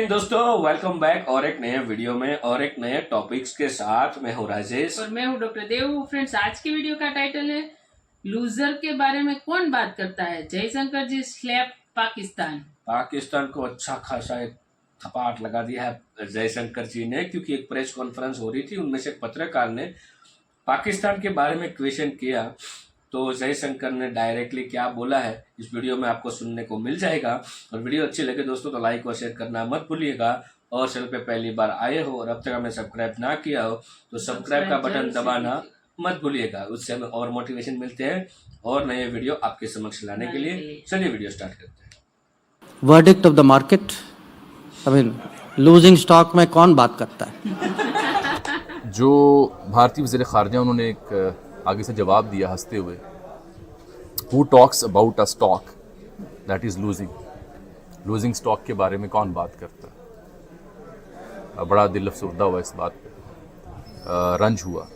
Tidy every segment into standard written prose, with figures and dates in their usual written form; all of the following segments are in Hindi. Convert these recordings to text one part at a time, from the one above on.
इवनिंग दोस्तों, वेलकम बैक और एक नए वीडियो में और एक नए टॉपिक्स के साथ। मैं हूँ राजेश और मैं हूँ डॉक्टर देव। फ्रेंड्स, आज की वीडियो का टाइटल है लूजर के बारे में कौन बात करता है। जयशंकर जी स्लैप पाकिस्तान को अच्छा खासा एक थपाट लगा दिया है जयशंकर जी ने, क्योंकि एक प्रेस कॉन्फ्रेंस हो रही थी, उनमें से एक पत्रकार ने पाकिस्तान के बारे में क्वेश्चन किया तो जयशंकर ने डायरेक्टली क्या बोला है इस वीडियो में आपको सुनने को मिल जाएगा। और वीडियो अच्छी लगे दोस्तों तो लाइक और शेयर करना मत भूलिएगा। और चैनल पे पहली बार आए हो और अब तक हमने सब्सक्राइब ना किया हो तो सब्सक्राइब का बटन दबाना मत भूलिएगा। उससे हमें और मोटिवेशन मिलते हैं और नए वीडियो आपके समक्ष लाने के लिए। चलिए वीडियो स्टार्ट करते हैं। Verdict of the market, I mean losing stock में कौन बात करता है? जो भारतीय वज़ीर ख़ारजा उन्होंने एक आगे से जवाब दिया हंसते हुए, who talks about a stock that is losing stock के बारे में कौन बात करता है। बड़ा दिल अफसरदा हुआ इस बात पे, रंज हुआ।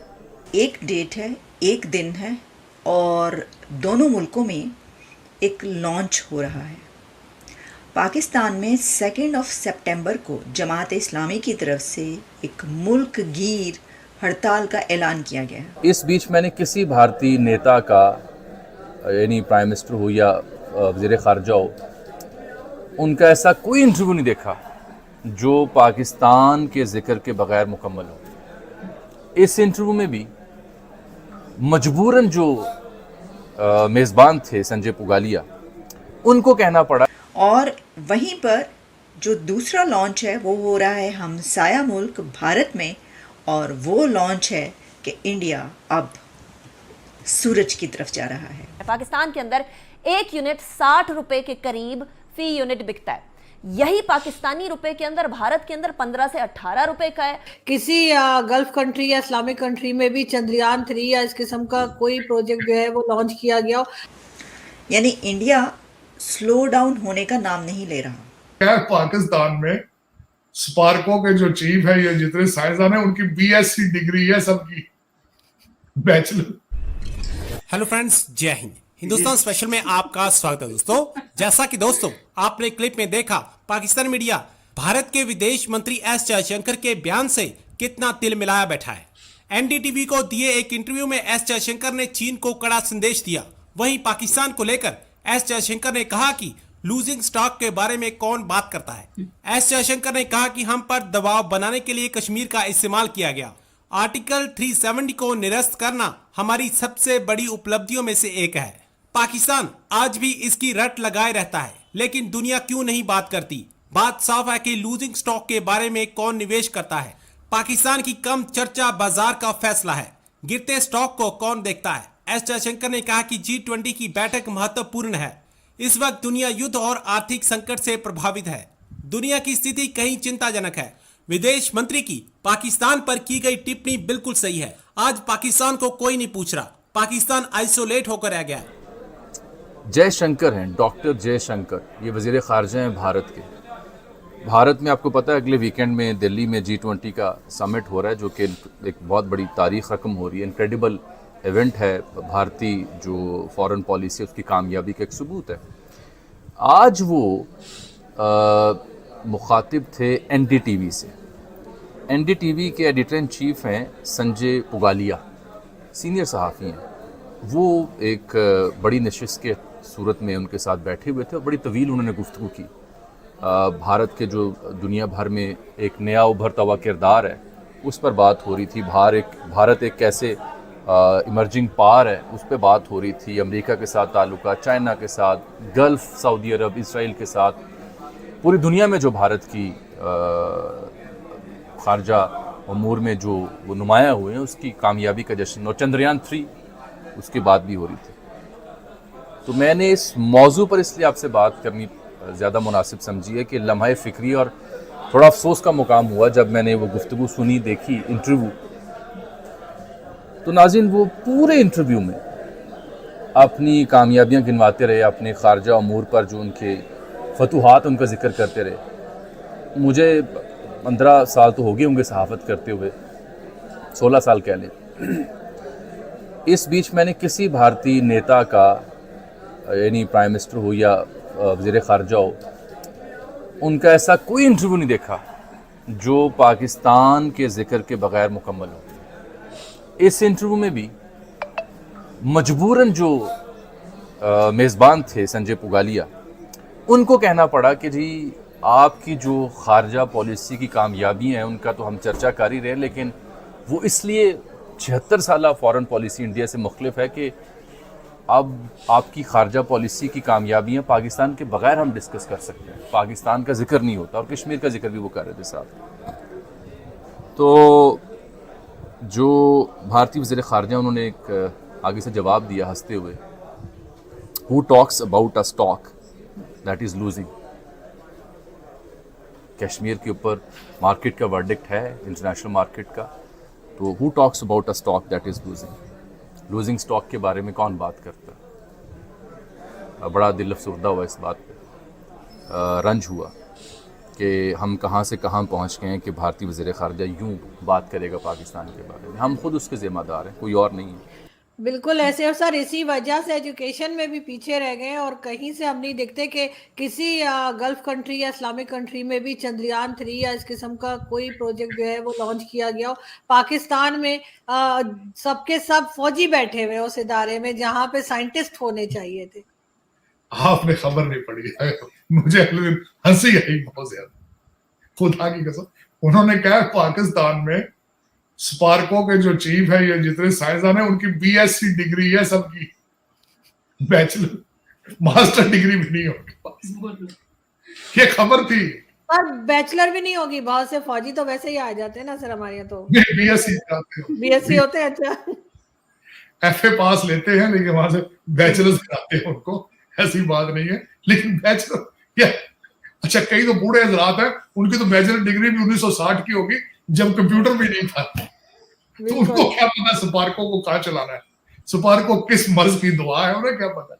एक डेट है, एक दिन है और दोनों मुल्कों में एक लॉन्च हो रहा है। पाकिस्तान में 2 सितंबर को जमात इस्लामी की तरफ से एक मुल्क गिर हड़ताल का ऐलान किया गया है। इस बीच मैंने किसी भारतीय नेता का, यानी प्राइम मिनिस्टर हो या वज़ीर ख़ारजा हो, उनका ऐसा कोई इंटरव्यू नहीं देखा जो पाकिस्तान के जिक्र के बगैर मुकम्मल हो। इस इंटरव्यू में भी मजबूरन जो मेज़बान थे संजय पुगालिया, उनको कहना पड़ा। और वहीं पर जो दूसरा लॉन्च है वो हो रहा है हमसाया मुल्क भारत में, और वो लॉन्च है कि इंडिया अब सूरज की तरफ जा रहा है। पाकिस्तान के अंदर एक यूनिट 60 रुपए के करीब फी यूनिट बिकता है। यही पाकिस्तानी रुपए के अंदर भारत के अंदर 15 से 18 रुपए का है। किसी गल्फ कंट्री या इस्लामिक कंट्री में भी चंद्रयान 3 या इस किस्म का कोई प्रोजेक्ट जो है वो लॉन्च किया गया हो, यानी इंडिया स्लो डाउन होने का नाम नहीं ले रहा। पाकिस्तान में स्पार्को के जो चीफ है, ये जितने साइंसदान है, उनकी बीएससी डिग्री है सबकी, बैचलर। हेलो फ्रेंड्स, जय हिंद। हिंदुस्तान स्पेशल में आपका स्वागत है दोस्तों। जैसा कि दोस्तों आपने क्लिप में देखा, पाकिस्तान मीडिया भारत के विदेश मंत्री एस जयशंकर के बयान से कितना तिल मिलाया बैठा है। एनडीटीवी को दिए एक इंटरव्यू में एस जयशंकर ने चीन को कड़ा संदेश दिया। वहीं पाकिस्तान को लेकर एस जयशंकर ने कहा कि लूजिंग स्टॉक के बारे में कौन बात करता है। एस जयशंकर ने कहा कि हम पर दबाव बनाने के लिए कश्मीर का इस्तेमाल किया गया। आर्टिकल 370 को निरस्त करना हमारी सबसे बड़ी उपलब्धियों में से एक है। पाकिस्तान आज भी इसकी रट लगाए रहता है, लेकिन दुनिया क्यों नहीं बात करती। बात साफ है कि लूजिंग स्टॉक के बारे में कौन निवेश करता है। पाकिस्तान की कम चर्चा बाजार का फैसला है। गिरते स्टॉक को कौन देखता है। एस जयशंकर ने कहा कि G20 की बैठक महत्वपूर्ण है। इस वक्त दुनिया युद्ध और आर्थिक संकट से प्रभावित है। दुनिया की स्थिति कहीं चिंताजनक है। विदेश मंत्री की पाकिस्तान पर की गई टिप्पणी बिल्कुल सही है। आज पाकिस्तान को कोई नहीं पूछ रहा, पाकिस्तान आइसोलेट होकर रह गया। जयशंकर हैं, डॉक्टर जयशंकर, ये वज़ीर ख़ारजा हैं भारत के। भारत में आपको पता है अगले वीकेंड में दिल्ली में G20 का समिट हो रहा है, जो कि एक बहुत बड़ी तारीख रकम हो रही है। इनक्रेडिबल इवेंट है। भारतीय जो फॉरेन पॉलिसी उसकी कामयाबी का एक सबूत है। आज वो मुखातिब थे एनडीटीवी से। एनडीटीवी के एडिटर इन चीफ हैं संजय पुगालिया, सीनियर सहाफ़ी हैं। वो एक बड़ी नशिस्त के सूरत में उनके साथ बैठे हुए थे और बड़ी तवील उन्होंने गुफ्तगू की। भारत के जो दुनिया भर में एक नया उभरता हुआ किरदार है, उस पर बात हो रही थी। भारत एक कैसे इमर्जिंग पावर है, उस पर बात हो रही थी। अमेरिका के साथ ताल्लुका, चाइना के साथ, गल्फ़, सऊदी अरब, इसराइल के साथ, पूरी दुनिया में जो भारत की ख़ारजा अमूर में जो वो नुमाया हुए हैं, उसकी कामयाबी का जश्न। और चंद्रयान 3 उसकी बात भी हो रही थी। तो मैंने इस मौजू पर इसलिए आपसे बात करनी ज़्यादा मुनासिब समझी है कि लम्हा फ़िक्री और थोड़ा अफसोस का मुकाम हुआ जब मैंने वो गुफ्तगू सुनी, देखी, इंटरव्यू। तो नाज़रीन, वो पूरे इंटरव्यू में अपनी कामयाबियां गिनवाते रहे, अपने ख़ारजा अमूर पर जो उनके फतूहात उनका जिक्र करते रहे। मुझे 15 साल तो हो गए होंगे सहाफ़त करते हुए, 16 साल कह लें। इस बीच मैंने किसी भारतीय नेता का, यानी प्राइम मिनिस्टर हो या वज़ीर ख़ारजा हो, उनका ऐसा कोई इंटरव्यू नहीं देखा जो पाकिस्तान के जिक्र के बगैर मुकम्मल हो। इस इंटरव्यू में भी मजबूरन जो मेज़बान थे संजय पुगालिया, उनको कहना पड़ा कि जी आपकी जो खारजा पॉलिसी की कामयाबी हैं उनका तो हम चर्चा कर ही रहे हैं, लेकिन वो इसलिए 76 साला फॉरेन पॉलिसी इंडिया से मुख्तलिफ है कि अब आपकी खारजा पॉलिसी की कामयाबियाँ पाकिस्तान के बगैर हम डिस्कस कर सकते हैं, पाकिस्तान का जिक्र नहीं होता। और कश्मीर का जिक्र भी वो कर रहे थे साहब। तो जो भारतीय वज़ीर ख़ारजा, उन्होंने एक आगे से जवाब दिया हंसते हुए, who talks about a stock that is losing. Kashmir के ऊपर मार्केट का वर्डिक्ट है, इंटरनेशनल मार्केट का, तो who talks about a stock that is losing. Losing stock के बारे में कौन बात करता है? बड़ा दिल अफसरदा हुआ इस बात पे, रंज हुआ कि हम कहाँ से कहाँ पहुँच गए हैं कि भारतीय वज़ीर ख़ारजा यूँ बात करेगा पाकिस्तान के बारे में। हम खुद उसके ज़िम्मेदार हैं, कोई और नहीं है। बिल्कुल ऐसे। और सर इसी वजह से एजुकेशन में भी पीछे रह गए और कहीं से हम नहीं देखते कि किसी गल्फ कंट्री या इस्लामिक कंट्री में भी चंद्रयान 3 या इस किस्म का कोई प्रोजेक्ट जो है वो लॉन्च किया गया हो। पाकिस्तान में सबके सब फौजी बैठे हुए उस इदारे में जहां पे साइंटिस्ट होने चाहिए थे। आपने खबर नहीं पड़ी है, मुझे अगले दिन हंसी आई बहुत ज्यादा, खुदा की कसम। उन्होंने कहा पाकिस्तान में स्पार्को के जो चीफ है, ये जितने साइंसदान है, उनकी बीएससी डिग्री है सबकी, बैचलर मास्टर डिग्री भी नहीं है उनके पास। ये खबर थी। पर बैचलर भी नहीं होगी, बहुत से फौजी तो वैसे ही आ जाते हैं ना सर, हमारे यहाँ तो बीएससी होते हैं। अच्छा, एफए पास लेते हैं, लेकिन वहां से बैचलर्स कराते हैं उनको, ऐसी बात नहीं है। लेकिन बैचलर अच्छा, कई तो बूढ़े हजरात हैं, उनकी तो बैचलर डिग्री भी 1960 की होगी, जब कंप्यूटर भी नहीं था। तो उनको क्या पता स्पार्को को कहाँ चलाना है, स्पार्को किस मर्ज की दुआ है, उन्हें क्या पता।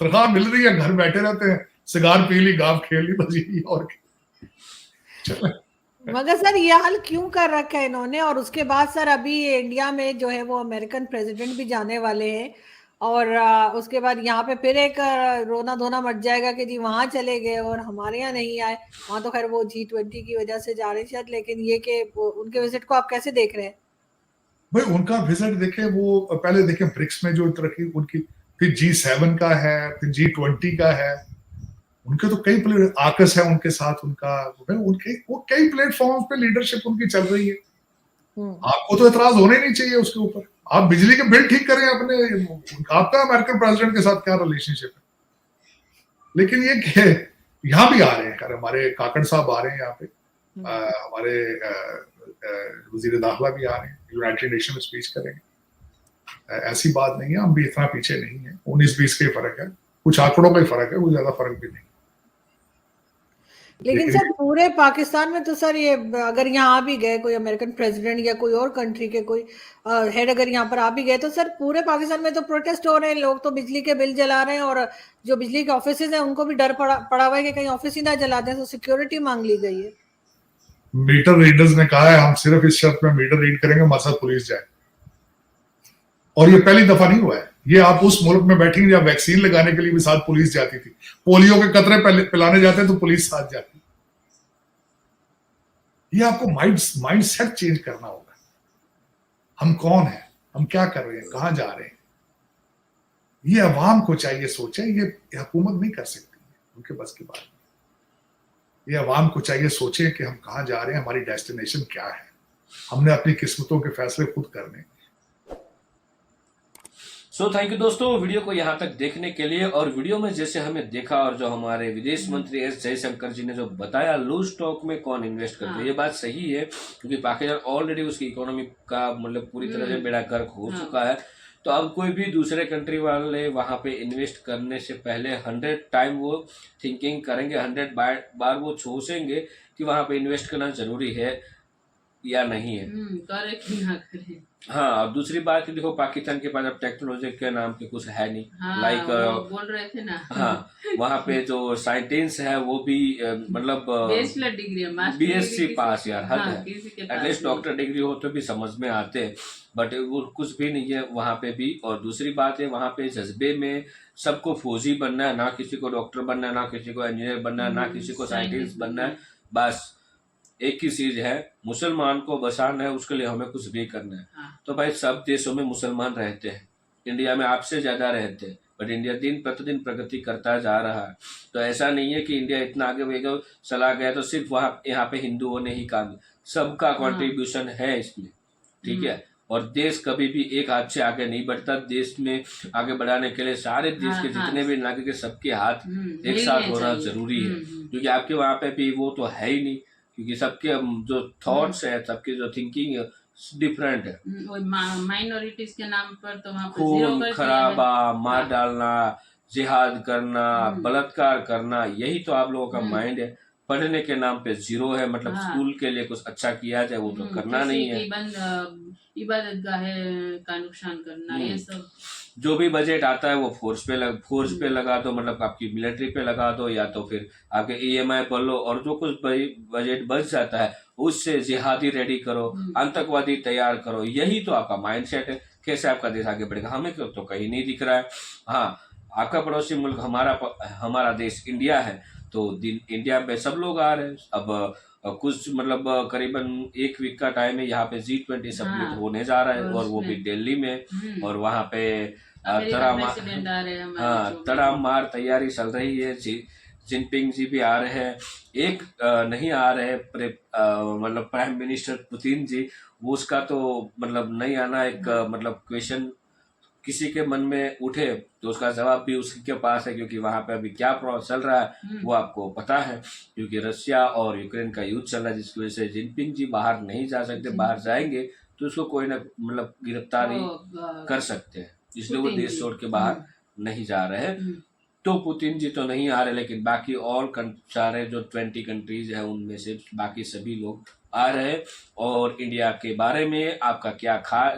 तनख्वाह मिल रही है, घर बैठे रहते हैं, सिगार पी ली, गाप खेल ली, बस यही। और मगर सर ये हाल क्यों कर रखा है इन्होंने? और उसके बाद सर अभी इंडिया में जो है वो अमेरिकन प्रेसिडेंट भी जाने वाले हैं, और उसके बाद यहाँ पे फिर एक रोना धोना मच जाएगा कि जी वहां चले गए और हमारे यहाँ नहीं आए। वहां तो खैर वो G20 की वजह से जा रहे शायद, लेकिन ये कि उनके विजिट को आप कैसे देख रहे हैं? भाई उनका विजिट देखे, वो पहले देखे ब्रिक्स में जो तरक्की उनकी, फिर G7 का है, फिर G20 का है, उनके तो कई प्लेयर, आकस है उनके साथ उनका, उनके वो कई प्लेटफॉर्म पे लीडरशिप उनकी चल रही है। आपको तो एतराज होने नहीं चाहिए उसके ऊपर। आप बिजली के बिल ठीक करें अपने, आपका अमेरिकन प्रेसिडेंट के साथ क्या रिलेशनशिप है। लेकिन ये कि यहाँ भी आ रहे हैं, हमारे काकड़ साहब आ रहे हैं यहाँ पे, हमारे वजीर दाखिला भी आ रहे हैं, यूनाइटेड नेशन में स्पीच करेंगे। ऐसी बात नहीं है, हम भी इतना पीछे नहीं है। 19-20 का ही फर्क है, कुछ आंकड़ों का ही फर्क है, कोई ज्यादा फर्क भी नहीं। लेकिन सर पूरे पाकिस्तान में तो सर ये अगर यहाँ आ भी गए कोई अमेरिकन प्रेसिडेंट या कोई और कंट्री के कोई हेड अगर यहाँ पर आ भी गए, तो सर पूरे पाकिस्तान में तो प्रोटेस्ट हो रहे हैं, लोग तो बिजली के बिल जला रहे हैं, और जो बिजली के ऑफिस हैं उनको भी डर पड़ा हुआ है कि कहीं ऑफिस ही ना जला दें, तो सिक्योरिटी मांग ली गई है। मीटर रीडर्स ने कहा है हम सिर्फ इस शर्त में मीटर रीड करेंगे हमारे साथ पुलिस जाए, और ये पहली दफा नहीं हुआ है। ये आप उस मुल्क में बैठेंगे जहाँ वैक्सीन लगाने के लिए भी साथ पुलिस जाती थी, पोलियो के कतरे पिलाने जाते तो पुलिस साथ जाती। ये आपको माइंड सेट चेंज करना होगा। हम कौन है, हम क्या कर रहे हैं, कहां जा रहे हैं, ये अवाम को चाहिए सोचे। ये हुकूमत नहीं कर सकती, उनके बस की बात। ये अवाम को चाहिए सोचे कि हम कहां जा रहे हैं, हमारी डेस्टिनेशन क्या है। हमने अपनी किस्मतों के फैसले खुद करने। सो थैंक यू दोस्तों वीडियो को यहाँ तक देखने के लिए। और वीडियो में जैसे हमें देखा और जो हमारे विदेश मंत्री एस जयशंकर जी ने जो बताया लूज स्टॉक में कौन इन्वेस्ट करते हैं, ये बात सही है, क्योंकि पाकिस्तान ऑलरेडी उसकी इकोनॉमी का मतलब पूरी तरह से बेड़ा गर्क हो चुका है। तो अब कोई भी दूसरे कंट्री वाले वहां पे इन्वेस्ट करने से पहले 100 टाइम वो थिंकिंग करेंगे, 100 बार वो सोचेंगे कि वहां पे इन्वेस्ट करना जरूरी है या नहीं है। करे कि ना करे। हाँ, और दूसरी बात कि देखो पाकिस्तान के पास अब टेक्नोलॉजी के नाम पे कुछ है नहीं। हाँ, लाइक वो बोल रहे थे ना। हाँ, वहाँ पे जो साइंटिस्ट है वो भी मतलब बैचलर डिग्री है, मास्टर बीएससी डिग्री पास यार, हद हाँ, है। किसी के पास एटलीस्ट नहीं। डॉक्टर डिग्री हो तो भी समझ में आते हैं, बट वो कुछ भी नहीं है वहाँ पे भी। और दूसरी बात है वहाँ पे जज्बे में सबको फौजी बनना है, ना किसी को डॉक्टर बनना है, ना किसी को इंजीनियर बनना है, ना किसी को साइंटिस्ट बनना है। बस एक ही चीज है, मुसलमान को बसाना है, उसके लिए हमें कुछ भी करना है। हाँ। तो भाई सब देशों में मुसलमान रहते हैं, इंडिया में आपसे ज्यादा रहते हैं, बट इंडिया दिन प्रतिदिन प्रगति करता जा रहा है। तो ऐसा नहीं है कि इंडिया इतना आगे चला गया तो सिर्फ वहाँ यहाँ पे हिंदुओं ने ही काम, सबका कंट्रीब्यूशन है इसमें, ठीक है। और देश कभी भी एक हाथ से आगे नहीं बढ़ता, देश में आगे बढ़ाने के लिए सारे देश के जितने भी नागरिक है सबके हाथ एक साथ होना जरूरी है, क्योंकि आपके वहाँ पे भी वो तो है ही नहीं, क्योंकि सबके जो थॉट्स है, सबके जो थिंकिंग है डिफरेंट है। माइनॉरिटीज के नाम पर तो वहाँ पे जीरो खून कर दिया खराबा, है। मार डालना, जिहाद करना, बलात्कार करना, यही तो आप लोगों का माइंड है। पढ़ने के नाम पे जीरो है, मतलब स्कूल के लिए कुछ अच्छा किया जाए वो तो करना नहीं है। इबादत गाह का नुकसान करना, ये सब जो भी बजट आता है वो फोर्स पे लगा दो, मतलब आपकी मिलिट्री पे लगा दो, या तो फिर आपके ईएमआई पर लो, और जो कुछ बजट बच जाता है उससे जिहादी रेडी करो, आतंकवादी तैयार करो, यही तो आपका माइंडसेट है। कैसे आपका देश आगे बढ़ेगा हमें तो कहीं नहीं दिख रहा है। हाँ, आपका पड़ोसी मुल्क हमारा देश इंडिया है, तो इंडिया में सब लोग आ रहे हैं। अब कुछ मतलब करीबन एक वीक का टाइम है, यहाँ पे G20 समिट होने जा रहा है, और वो भी दिल्ली में, और वहाँ पे तड़ामार तैयारी चल रही है। जिनपिंग जी भी आ रहे हैं, एक नहीं आ रहे मतलब प्राइम मिनिस्टर पुतिन जी, वो उसका तो मतलब नहीं आना एक मतलब क्वेश्चन किसी के मन में उठे तो उसका जवाब भी उसके पास है, क्योंकि वहां पे अभी क्या चल रहा है वो आपको पता है, क्योंकि रशिया और यूक्रेन का युद्ध चल रहा है, जिसकी वजह से जिनपिंग जी बाहर नहीं जा सकते। बाहर जाएंगे तो उसको कोई ना मतलब गिरफ्तारी कर सकते हैं, इसलिए वो देश छोड़ के बाहर नहीं जा रहे हैं। तो पुतिन जी तो नहीं आ रहे, लेकिन बाकी और सारे जो 20 कंट्रीज है उनमें से बाकी सभी लोग आ रहे हैं। और इंडिया के बारे में आपका क्या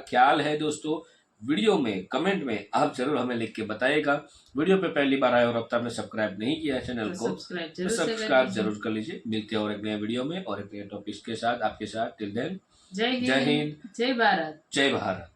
ख्याल है दोस्तों, वीडियो में कमेंट में आप जरूर हमें लिख के बताइएगा। वीडियो पे पहली बार आए और अब तक आपने सब्सक्राइब नहीं किया है चैनल को तो सब्सक्राइब जरूर कर लीजिए। मिलते हैं और एक नए वीडियो में और एक नए टॉपिक के साथ आपके साथ। टिल देन जय हिंद, जय भारत। जय भारत।